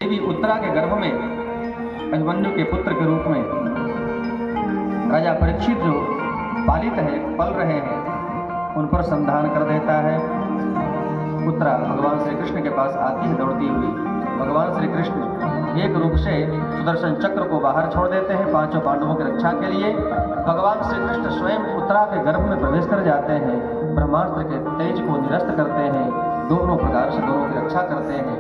देवी उत्तरा के गर्भ में अभिमन्यु के पुत्र के रूप में राजा परीक्षित जो पालित है, पल रहे हैं, उन पर संधान कर देता है। उत्तरा भगवान श्री कृष्ण के पास आती है दौड़ती हुई। भगवान श्री कृष्ण एक रूप से सुदर्शन चक्र को बाहर छोड़ देते हैं पांचों पांडवों की रक्षा के लिए। भगवान श्री कृष्ण स्वयं उत्तरा के गर्भ में प्रवेश कर जाते हैं, ब्रह्मास्त्र के तेज को निरस्त करते हैं, दोनों प्रकार से दोनों की रक्षा करते हैं।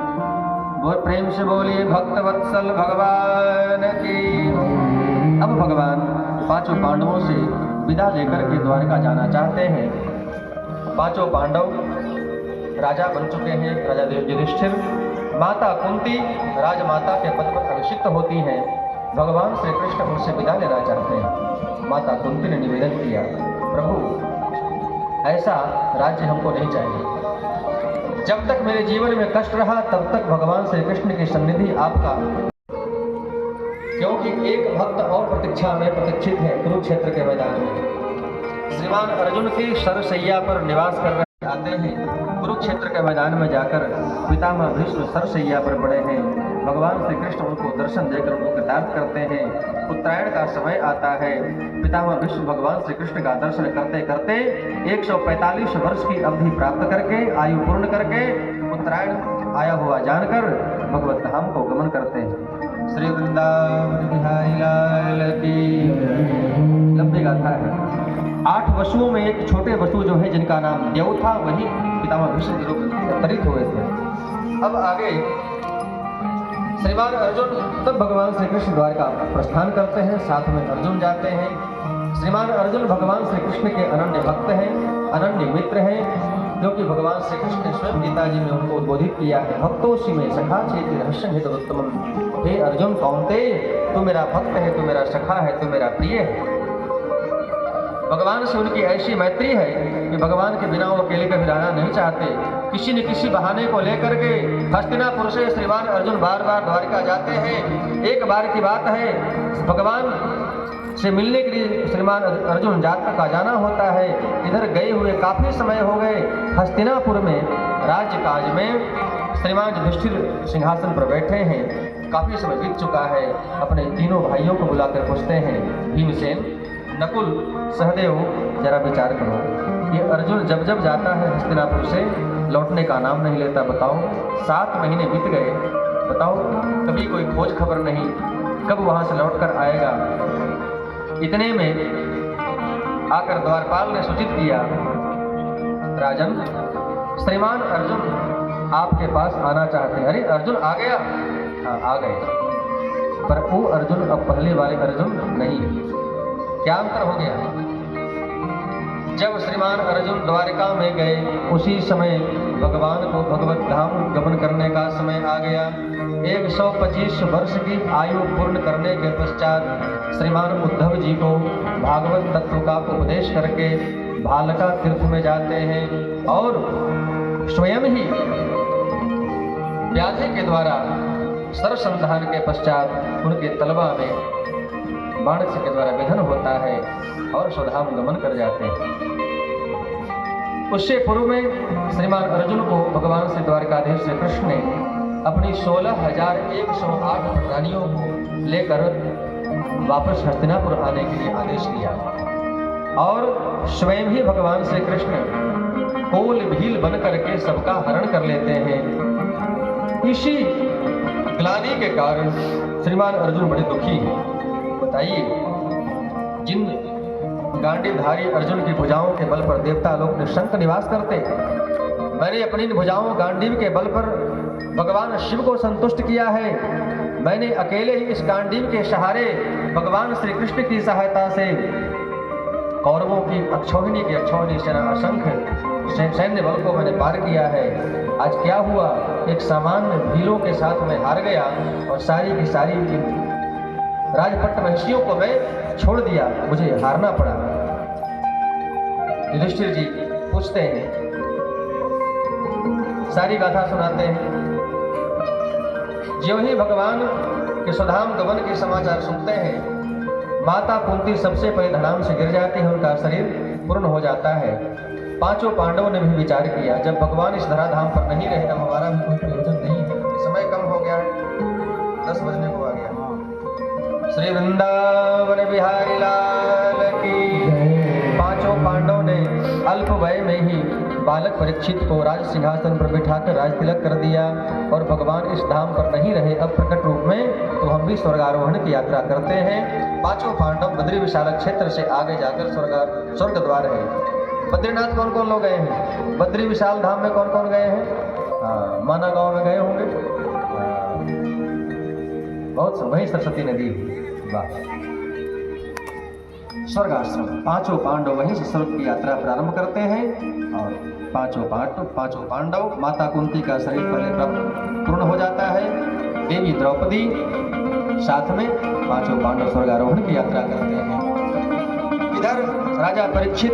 वो प्रेम से बोलिए भक्त वत्सल भगवान की। अब भगवान पांचों पांडवों से विदा लेकर के द्वारका जाना चाहते हैं। पांचों पांडव राजा बन चुके हैं। राजा युधिष्ठिर, माता कुंती राजमाता के पद पर अभिषिक्त होती हैं। भगवान श्री कृष्ण उनसे विदा लेना चाहते हैं। माता कुंती ने निवेदन किया, प्रभु ऐसा राज्य हमको नहीं चाहिए। जब तक मेरे जीवन में कष्ट रहा तब तक भगवान श्री कृष्ण की सन्निधि आपका, क्योंकि एक भक्त और प्रतीक्षा में प्रतीक्षित है कुरुक्षेत्र के मैदान में। श्रीमान अर्जुन की सरसैया पर निवास कर रहे आते हैं। कुरुक्षेत्र के मैदान में जाकर पितामह भीष्म सरसैया पर पड़े हैं। भगवान श्री कृष्ण उनको दर्शन देकर उनको कृतार्थ करते हैं। उत्तरायण का समय आता है। पितामह भीष्म भगवान श्री कृष्ण का दर्शन करते करते 145 वर्ष की अवधि प्राप्त करके, आयु पूर्ण करके, उत्तरायण आया हुआ जानकर भगवत धाम को गमन करते हैं। श्री वृंदावन बिहारी लाल की लंबी गाथा है। 8 वसुओं में एक छोटे वसु जो है जिनका नाम देव था, वही पितामह भीष्म के रूप में अवतरित हुए थे। अब आगे श्रीमान अर्जुन, तब भगवान श्री कृष्ण द्वारका प्रस्थान करते हैं, साथ में अर्जुन जाते हैं। श्रीमान अर्जुन भगवान श्री कृष्ण के अनन्य भक्त हैं, अनन्य मित्र हैं, क्योंकि भगवान श्री कृष्ण ने स्वयं गीता जी में उनको उद्बोधित किया है, भक्तोषि में सखा चेति रहस्यं हितोत्तमम्। हे अर्जुन कौन्तेय, तू मेरा भक्त है, तू मेरा सखा है, तू मेरा प्रिय है। भगवान से उनकी ऐसी मैत्री है कि भगवान के बिना वो अकेले कभी रहना नहीं चाहते। किसी न किसी बहाने को लेकर के हस्तिनापुर से श्रीमान अर्जुन बार बार द्वारका जाते हैं। एक बार की बात है, भगवान से मिलने के लिए श्रीमान अर्जुन यात्रा का जाना होता है। इधर गए हुए काफी समय हो गए। हस्तिनापुर में राज्य काज में श्रीमान युधिष्ठिर सिंहासन पर बैठे हैं। काफी समय बीत चुका है। अपने तीनों भाइयों को बुलाकर पूछते हैं, भीमसेन, नकुल, सहदेव, जरा विचार करो, ये अर्जुन जब जब जाता है हस्तिनापुर से लौटने का नाम नहीं लेता। बताओ 7 महीने बीत गए, बताओ कभी कोई खोज खबर नहीं, कब वहां से लौटकर आएगा। इतने में आकर द्वारपाल ने सूचित किया, राजन श्रीमान अर्जुन आपके पास आना चाहते हैं। अरे अर्जुन आ गया? हाँ आ गए, पर वो अर्जुन अब पहले वाले अर्जुन नहीं। क्या अंतर हो गया? जब श्रीमान अर्जुन द्वारका में गए उसी समय भगवान को भगवत धाम गमन करने का समय आ गया। 125 वर्ष की आयु पूर्ण करने के पश्चात श्रीमान उद्धव जी को भागवत तत्व का उपदेश करके भालका तीर्थ में जाते हैं और स्वयं ही व्याधि के द्वारा सरसंधान के पश्चात उनके तलवा में बाणक के द्वारा विधन होता है और स्वधाम गमन कर जाते हैं। उससे पूर्व में श्रीमान अर्जुन को भगवान श्री द्वारकाधीश श्री कृष्ण ने अपनी 16,108 रानियों को लेकर वापस हस्तिनापुर आने के लिए आदेश दिया और स्वयं ही भगवान श्री कृष्ण कोल भील बन करके सबका हरण कर लेते हैं। इसी ग्लानि के कारण श्रीमान अर्जुन बड़े दुखी हैं। बताइए, जिन गांडीवधारी अर्जुन की भुजाओं के बल पर देवता लोग निशंक निवास करते, मैंने अपनी भुजाओं गांडीव के बल पर भगवान शिव को संतुष्ट किया है। मैंने अकेले ही इस गांडीव के सहारे भगवान श्री कृष्ण की सहायता से कौरवों की अक्षौहिणी सेना असंख्य सैन्य बल को मैंने पार किया है। आज क्या हुआ, एक सामान्य भीलों के साथ मैं हार गया और सारी की सारी राजपट्ट महिषियों को मैं छोड़ दिया, मुझे हारना पड़ा। युधिष्ठिर जी पूछते हैं, सारी गाथा सुनाते हैं। ज्यों ही भगवान के स्वधाम गमन के समाचार सुनते हैं, माता कुंती सबसे पहले धड़ाम से गिर जाती है, उनका शरीर पूर्ण हो जाता है। पांचों पांडवों ने भी विचार किया, जब भगवान इस धराधाम पर नहीं रहे, अब हमारा भी कोई प्रयोजन नहीं है, समय कम हो गया है। श्री वृंदावन बिहारी लाल की जय। पांचों पांडवों ने अल्प वय में ही बालक परीक्षित को राज सिंहासन पर बिठाकर राज तिलक कर दिया और भगवान इस धाम पर नहीं रहे अब प्रकट रूप में, तो हम भी स्वर्गारोहण की यात्रा करते हैं। पांचों पांडव बद्री विशाल क्षेत्र से आगे जाकर स्वर्ग द्वार है। बद्रीनाथ कौन कौन लोग गए हैं? बद्री विशाल धाम में कौन कौन गए हैं? माना गांव में गए होंगे। बहुत वही सरस्वती नदी। वाह। स्वर्ग आश्रम। पांचों पांडव वहीं से स्वर्ग की यात्रा प्रारंभ करते हैं और पांचों पांडव माता कुंती का शरीर पहले पूर्ण हो जाता है, देवी द्रौपदी साथ में पांचों पांडव स्वर्गारोहण की यात्रा करते हैं। इधर राजा परीक्षित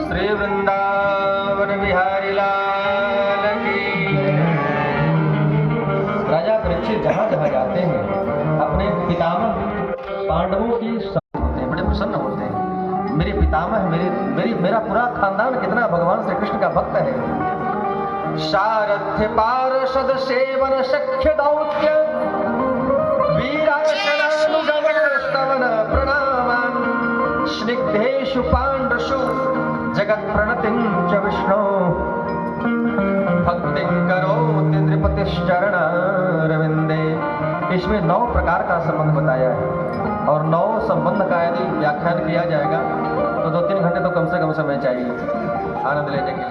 श्री वृंदावन बिहारी लाल की। राजा परीक्षित जहां जहां जाते हैं अपने पितामह पांडवों की होते हैं, बड़े प्रसन्न होते हैं। मेरे पितामह मेरा पूरा खानदान कितना भगवान श्री कृष्ण का भक्त है। सारथ्य पार्षद सेवन सख्य दौत्य वीराशनानुगमन स्तवन प्रणामान स्निग्धेषु पांडुषु जगत प्रणतिं च विष्णु भक्तिं करोति नृपतिश्चरणारविंदे। इसमें 9 प्रकार का संबंध बताया है और 9 संबंध का यदि व्याख्यान किया जाएगा तो 2-3 घंटे तो कम से कम समय चाहिए आनंद लेने के लिए,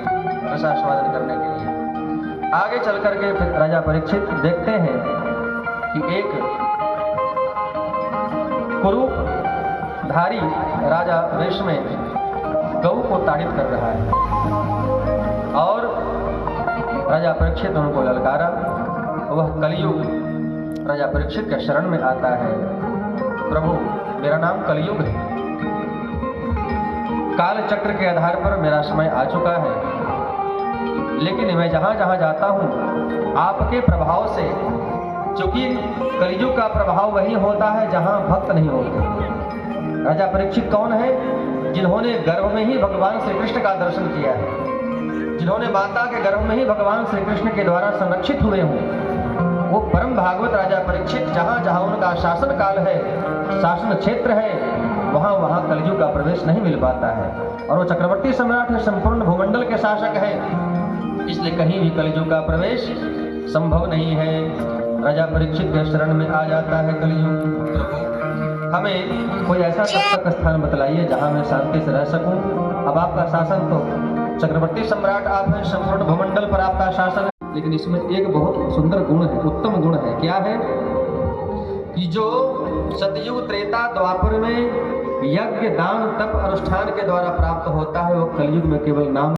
रसास्वादन करने के लिए। आगे चल करके फिर राजा परीक्षित देखते हैं कि एक कुरूपधारी राजा वेश में गौ को ताड़ित कर रहा है और राजा परीक्षित उनको ललकारा। वह कलयुग राजा परीक्षित के शरण में आता है। प्रभु मेरा नाम कलयुग है, काल चक्र के आधार पर मेरा समय आ चुका है, लेकिन मैं जहां जहां जाता हूं आपके प्रभाव से, क्योंकि कलयुग का प्रभाव वही होता है जहां भक्त नहीं होते। राजा परीक्षित कौन है? जिन्होंने गर्भ में ही भगवान श्री कृष्ण का दर्शन किया है, जिन्होंने माता के गर्भ में ही भगवान श्री कृष्ण के द्वारा संरक्षित हुए हों, वो परम भागवत राजा परीक्षित जहां जहां उनका शासन काल है, शासन क्षेत्र है, वहां वहां कलयुग का प्रवेश नहीं मिल पाता है। और वो चक्रवर्ती सम्राट है, संपूर्ण भूमंडल के शासक है, इसलिए कहीं भी कलयुग का प्रवेश संभव नहीं है। राजा परीक्षित के शरण में आ जाता है कलयुग। हमें कोई ऐसा तक स्थान बतलाइए जहां मैं शांति से रह सकूं। अब आपका शासन तो चक्रवर्ती सम्राट आप हैं, संपूर्ण भूमंडल पर आपका शासन है, लेकिन इसमें एक बहुत सुंदर गुण है, उत्तम गुण है। क्या है? कि जो सतयुग त्रेता द्वापर में यज्ञ दान तप अनुष्ठान के द्वारा प्राप्त होता है, वो कलयुग में केवल नाम